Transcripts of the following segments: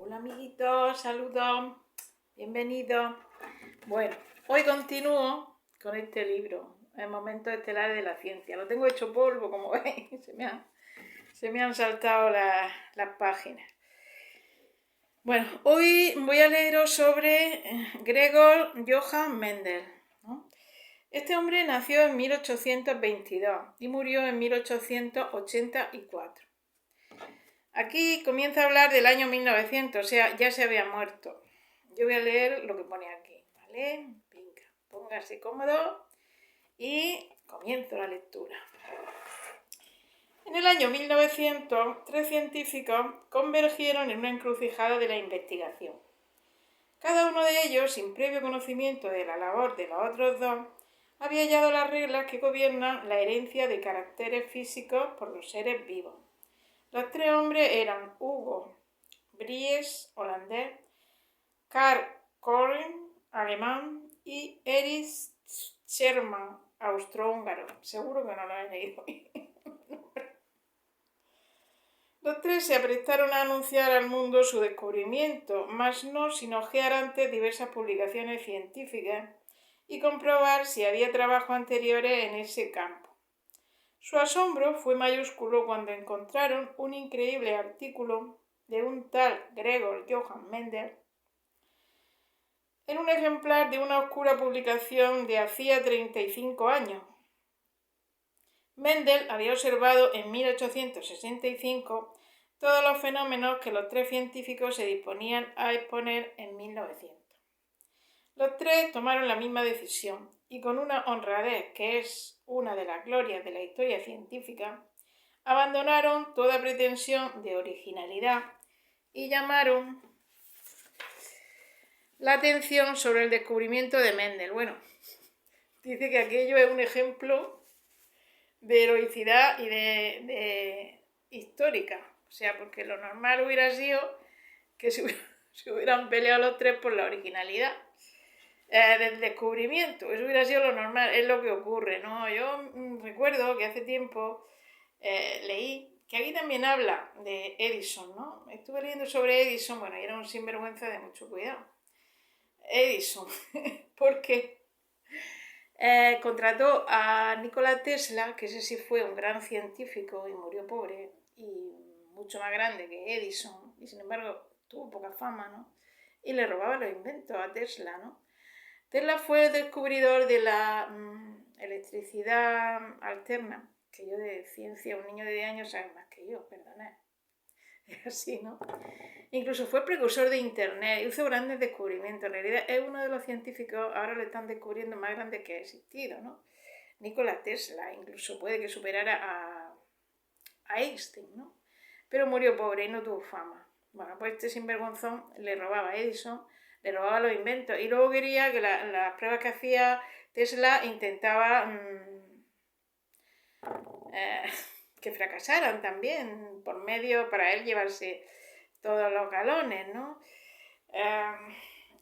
Hola amiguitos, saludos, bienvenidos. Bueno, hoy continúo con este libro, El momento estelar de la ciencia. Lo tengo hecho polvo, como veis, se me han saltado las páginas. Bueno, hoy voy a leeros sobre Gregor Johann Mendel, ¿no? Este hombre nació en 1822 y murió en 1884. Aquí comienza a hablar del año 1900, o sea, ya se había muerto. Yo voy a leer lo que pone aquí, ¿vale? Venga, póngase cómodo y comienzo la lectura. En el año 1900, tres científicos convergieron en una encrucijada de la investigación. Cada uno de ellos, sin previo conocimiento de la labor de los otros dos, había hallado las reglas que gobiernan la herencia de caracteres físicos por los seres vivos. Los tres hombres eran Hugo Bries, holandés, Karl Koren, alemán, y Erich Sherman, austrohúngaro. Seguro que no lo he leído. Los tres se aprestaron a anunciar al mundo su descubrimiento, mas no sin hojear antes diversas publicaciones científicas y comprobar si había trabajos anteriores en ese campo. Su asombro fue mayúsculo cuando encontraron un increíble artículo de un tal Gregor Johann Mendel en un ejemplar de una oscura publicación de hacía 35 años. Mendel había observado en 1865 todos los fenómenos que los tres científicos se disponían a exponer en 1900. Los tres tomaron la misma decisión y con una honradez que es una de las glorias de la historia científica, abandonaron toda pretensión de originalidad y llamaron la atención sobre el descubrimiento de Mendel. Bueno, dice que aquello es un ejemplo de heroicidad y de histórica. O sea, porque lo normal hubiera sido que se hubieran peleado los tres por la originalidad del descubrimiento. Eso hubiera sido lo normal, es lo que ocurre, ¿no? Yo recuerdo que hace tiempo leí que aquí también habla de Edison, ¿no? Estuve leyendo sobre Edison, bueno, y era un sinvergüenza de mucho cuidado. Edison, porque contrató a Nikola Tesla, que ese sí fue un gran científico y murió pobre, y mucho más grande que Edison, y sin embargo tuvo poca fama, ¿no? Y le robaba los inventos a Tesla, ¿no? Tesla fue el descubridor de la electricidad alterna, que yo de ciencia, un niño de 10 años sabe más que yo, perdonad. Es así, ¿no? Incluso fue precursor de Internet, hizo grandes descubrimientos. En realidad es uno de los científicos, ahora lo están descubriendo, más grandes que ha existido, ¿no? Nikola Tesla, incluso puede que superara a Einstein, ¿no? Pero murió pobre y no tuvo fama. Bueno, pues este sinvergonzón le robaba a Edison, le robaba los inventos y luego quería que las pruebas que hacía Tesla intentaba que fracasaran también, por medio para él llevarse todos los galones, ¿no?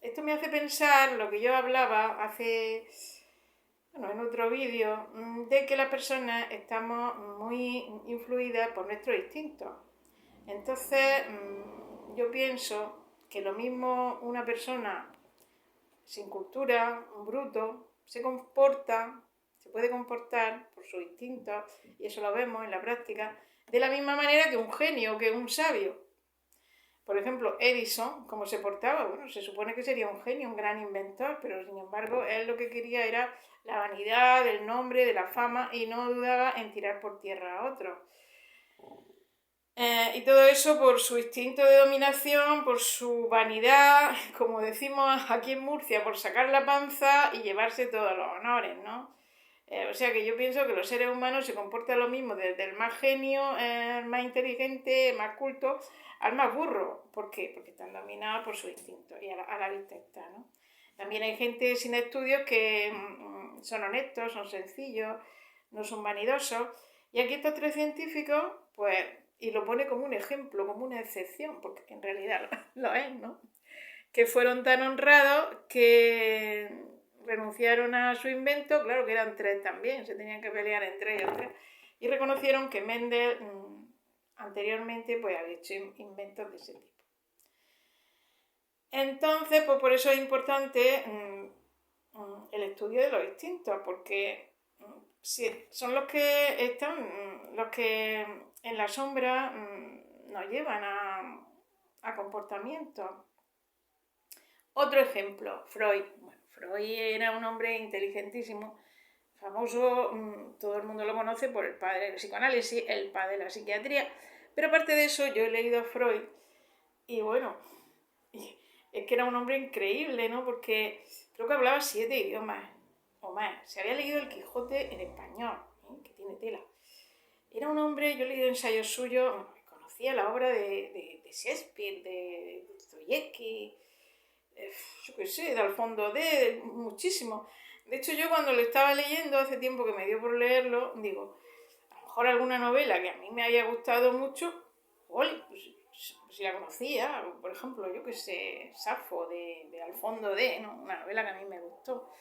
Esto me hace pensar lo que yo hablaba en otro vídeo, de que las personas estamos muy influidas por nuestros instintos. Entonces, yo pienso que lo mismo una persona sin cultura, un bruto, se puede comportar por sus instintos, y eso lo vemos en la práctica, de la misma manera que un genio, que un sabio. Por ejemplo, Edison, ¿cómo se portaba? Bueno, se supone que sería un genio, un gran inventor, pero sin embargo, él lo que quería era la vanidad, el nombre, de la fama, y no dudaba en tirar por tierra a otros. Y todo eso por su instinto de dominación, por su vanidad, como decimos aquí en Murcia, por sacar la panza y llevarse todos los honores, ¿no? O sea que yo pienso que los seres humanos se comportan lo mismo, desde el más genio, el más inteligente, el más culto, al más burro. ¿Por qué? Porque están dominados por su instinto y a la vista está, ¿no? También hay gente sin estudios que son honestos, son sencillos, no son vanidosos. Y aquí estos tres científicos, pues, y lo pone como un ejemplo, como una excepción, porque en realidad lo es, ¿no? Que fueron tan honrados que renunciaron a su invento, claro que eran tres también, se tenían que pelear entre ellos tres, y reconocieron que Mendel anteriormente pues había hecho inventos de ese tipo. Entonces, pues por eso es importante el estudio de los instintos, porque son los que están, los que en la sombra nos llevan a comportamientos. Otro ejemplo, Freud. Bueno, Freud era un hombre inteligentísimo, famoso, todo el mundo lo conoce por el padre del psicoanálisis, el padre de la psiquiatría, pero aparte de eso yo he leído a Freud y bueno, es que era un hombre increíble, ¿no? Porque creo que hablaba 7 idiomas o más. Se había leído El Quijote en español, que tiene tela. Era un hombre, yo he leído ensayos suyos, conocía la obra de Shakespeare, de Dostoyevsky, yo qué sé, de Alfonso D, muchísimo. De hecho, yo cuando lo estaba leyendo, hace tiempo que me dio por leerlo, digo, a lo mejor alguna novela que a mí me haya gustado mucho, pues si la conocía, por ejemplo, yo qué sé, Safo de Alfonso D, ¿no? Una novela que a mí me gustó.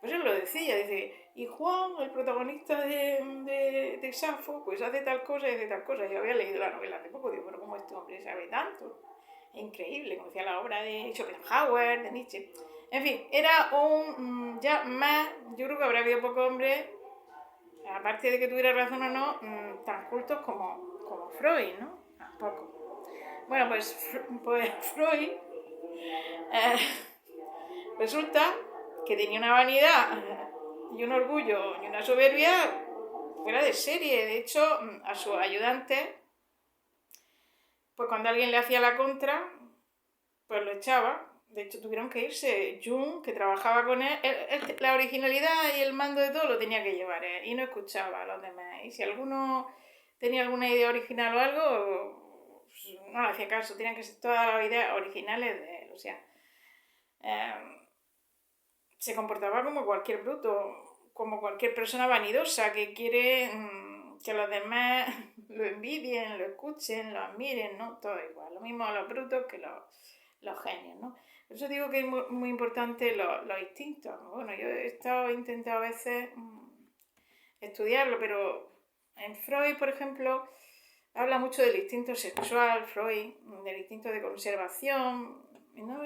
Pues él lo decía, dice, y Juan, el protagonista de Safo, pues hace tal cosa y hace tal cosa. Yo había leído la novela hace poco, digo, pero ¿cómo este hombre sabe tanto? Es increíble, conocía la obra de Schopenhauer, de Nietzsche. En fin, era un ya más, yo creo que habrá habido pocos hombres, aparte de que tuviera razón o no, tan cultos como Freud, ¿no? Tampoco. Bueno, pues Freud resulta que tenía una vanidad y un orgullo y una soberbia fuera de serie. De hecho, a sus ayudantes, pues cuando alguien le hacía la contra, pues lo echaba. De hecho, tuvieron que irse. Jung, que trabajaba con él, la originalidad y el mando de todo lo tenía que llevar él y no escuchaba a los demás. Y si alguno tenía alguna idea original o algo, pues no le hacía caso. Tenían que ser todas las ideas originales de él. O sea, se comportaba como cualquier bruto, como cualquier persona vanidosa que quiere que los demás lo envidien, lo escuchen, lo admiren, ¿no? Todo igual. Lo mismo a los brutos que los genios, ¿no? Por eso digo que es muy importante los instintos. Bueno, yo he intentado a veces estudiarlo, pero en Freud, por ejemplo, habla mucho del instinto sexual, Freud, del instinto de conservación, ¿no?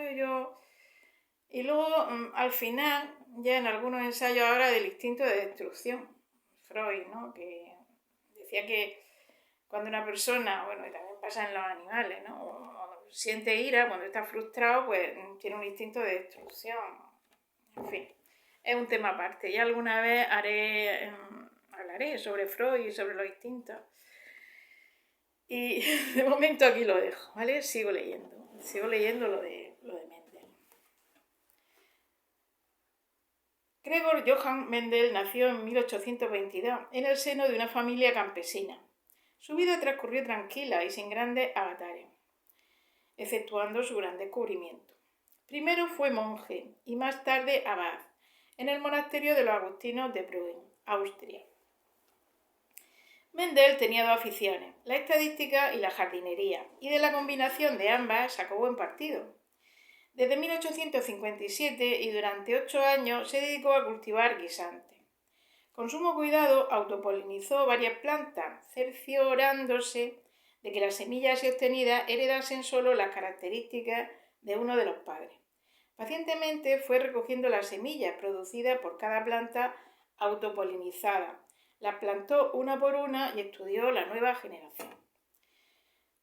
Y luego, al final, ya en algunos ensayos habla del instinto de destrucción, Freud, ¿no? Que decía que cuando una persona, bueno, y también pasa en los animales, ¿no? Cuando siente ira, cuando está frustrado, pues tiene un instinto de destrucción. En fin, es un tema aparte. Ya alguna vez hablaré sobre Freud y sobre los instintos. Y de momento aquí lo dejo, ¿vale? Sigo leyendo lo de Mendel. Gregor Johann Mendel nació en 1822 en el seno de una familia campesina. Su vida transcurrió tranquila y sin grandes avatares, exceptuando su gran descubrimiento. Primero fue monje y más tarde abad en el monasterio de los agustinos de Brünn, Austria. Mendel tenía dos aficiones, la estadística y la jardinería, y de la combinación de ambas sacó buen partido. Desde 1857 y durante 8 años se dedicó a cultivar guisantes. Con sumo cuidado autopolinizó varias plantas, cerciorándose de que las semillas obtenidas heredasen solo las características de uno de los padres. Pacientemente fue recogiendo las semillas producidas por cada planta autopolinizada. Las plantó una por una y estudió la nueva generación.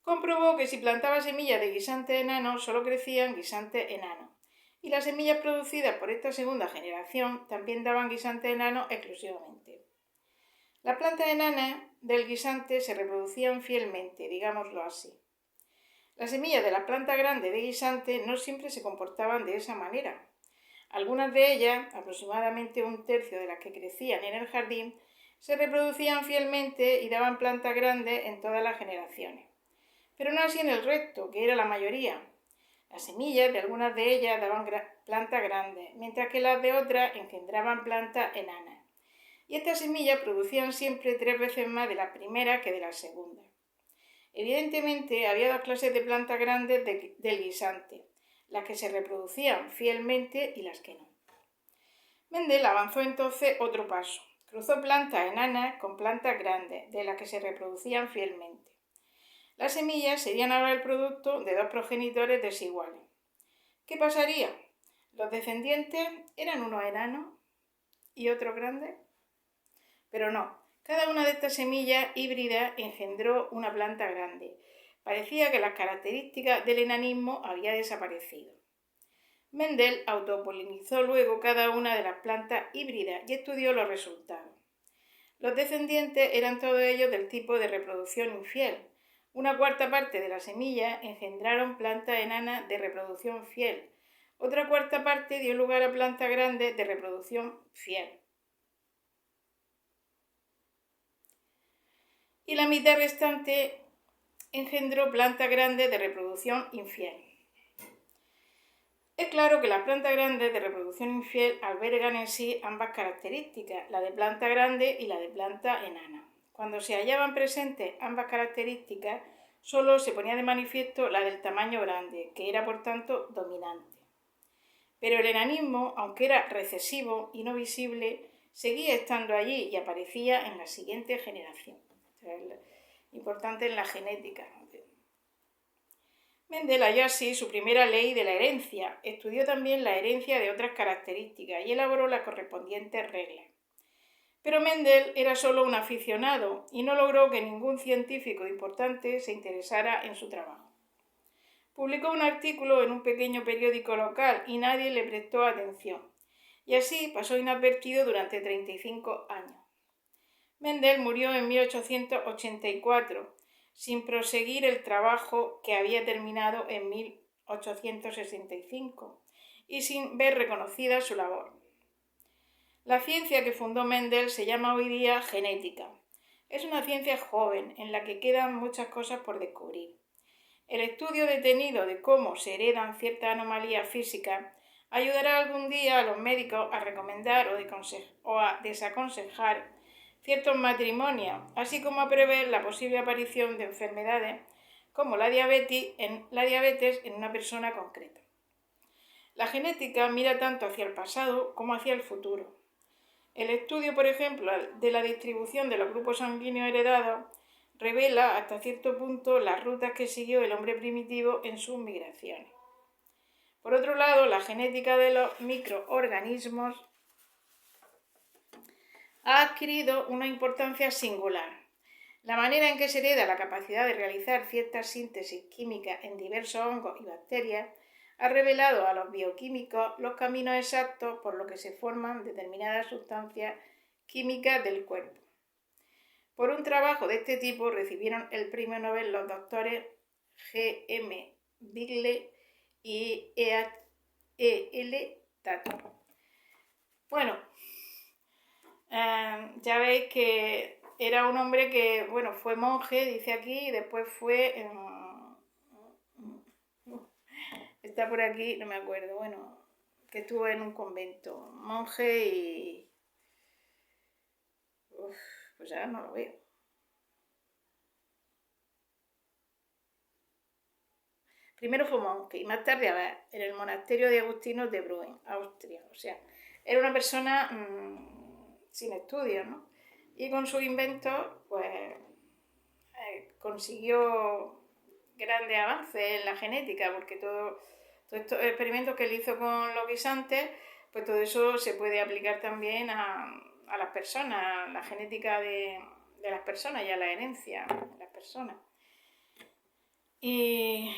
Comprobó que si plantaba semillas de guisantes enanos, solo crecían guisantes enanos, y las semillas producidas por esta segunda generación también daban guisantes enanos exclusivamente. Las plantas enanas del guisante se reproducían fielmente, digámoslo así. Las semillas de las plantas grandes de guisante no siempre se comportaban de esa manera. Algunas de ellas, aproximadamente un tercio de las que crecían en el jardín, se reproducían fielmente y daban plantas grandes en todas las generaciones. Pero no así en el resto, que era la mayoría. Las semillas de algunas de ellas daban plantas grandes, mientras que las de otras engendraban plantas enanas. Y estas semillas producían siempre 3 veces más de la primera que de la segunda. Evidentemente había 2 clases de plantas grandes del guisante, las que se reproducían fielmente y las que no. Mendel avanzó entonces otro paso. Cruzó plantas enanas con plantas grandes, de las que se reproducían fielmente. Las semillas serían ahora el producto de 2 progenitores desiguales. ¿Qué pasaría? ¿Los descendientes eran unos enanos y otros grandes? Pero no, cada una de estas semillas híbridas engendró una planta grande. Parecía que las características del enanismo habían desaparecido. Mendel autopolinizó luego cada una de las plantas híbridas y estudió los resultados. Los descendientes eran todos ellos del tipo de reproducción infiel. Una cuarta parte de las semillas engendraron plantas enanas de reproducción fiel. Otra cuarta parte dio lugar a plantas grandes de reproducción fiel. Y la mitad restante engendró plantas grandes de reproducción infiel. Es claro que las plantas grandes de reproducción infiel albergan en sí ambas características, la de planta grande y la de planta enana. Cuando se hallaban presentes ambas características, solo se ponía de manifiesto la del tamaño grande, que era por tanto dominante. Pero el enanismo, aunque era recesivo y no visible, seguía estando allí y aparecía en la siguiente generación. Importante en la genética. Mendel halló así su primera ley de la herencia, estudió también la herencia de otras características y elaboró las correspondientes reglas. Pero Mendel era solo un aficionado y no logró que ningún científico importante se interesara en su trabajo. Publicó un artículo en un pequeño periódico local y nadie le prestó atención, y así pasó inadvertido durante 35 años. Mendel murió en 1884, sin proseguir el trabajo que había terminado en 1865 y sin ver reconocida su labor. La ciencia que fundó Mendel se llama hoy día genética. Es una ciencia joven en la que quedan muchas cosas por descubrir. El estudio detenido de cómo se heredan ciertas anomalías físicas ayudará algún día a los médicos a recomendar o a desaconsejar ciertos matrimonios, así como a prever la posible aparición de enfermedades como la diabetes en una persona concreta. La genética mira tanto hacia el pasado como hacia el futuro. El estudio, por ejemplo, de la distribución de los grupos sanguíneos heredados revela hasta cierto punto las rutas que siguió el hombre primitivo en sus migraciones. Por otro lado, la genética de los microorganismos ha adquirido una importancia singular. La manera en que se hereda la capacidad de realizar ciertas síntesis químicas en diversos hongos y bacterias ha revelado a los bioquímicos los caminos exactos por los que se forman determinadas sustancias químicas del cuerpo. Por un trabajo de este tipo recibieron el premio Nobel los doctores G. M. Bigley y E. L. Tatum. Bueno, ya veis que era un hombre que, fue monje, dice aquí, y después fue... está por aquí, no me acuerdo, que estuvo en un convento, monje y... pues ahora no lo veo. Primero fue monje y más tarde abad en el monasterio de agustinos de Brünn, Austria. O sea, era una persona sin estudios, ¿no? Y con sus inventos, pues, consiguió grandes avances en la genética, porque todos estos experimentos que él hizo con los guisantes, pues todo eso se puede aplicar también a las personas, la genética de las personas y a la herencia de las personas. Y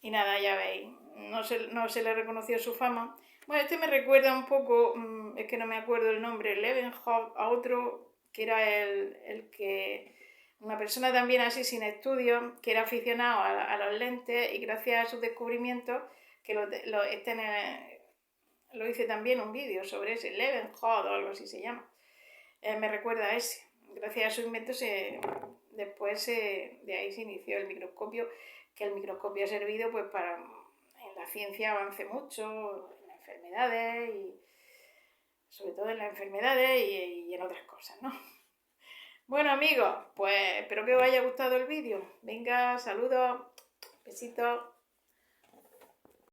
nada, ya veis, no se le reconoció su fama. Bueno, este me recuerda un poco, es que no me acuerdo el nombre, Leeuwenhoek, a otro que era el que, una persona también así sin estudios, que era aficionado a los lentes y gracias a sus descubrimientos, que lo hice también un vídeo sobre ese, Leeuwenhoek o algo así se llama, me recuerda a ese. Gracias a sus inventos después de ahí se inició el microscopio, que el microscopio ha servido pues para en la ciencia avance mucho, en las enfermedades y sobre todo en las enfermedades y en otras cosas, ¿no? Bueno amigos, pues espero que os haya gustado el vídeo. Venga, saludos, besitos.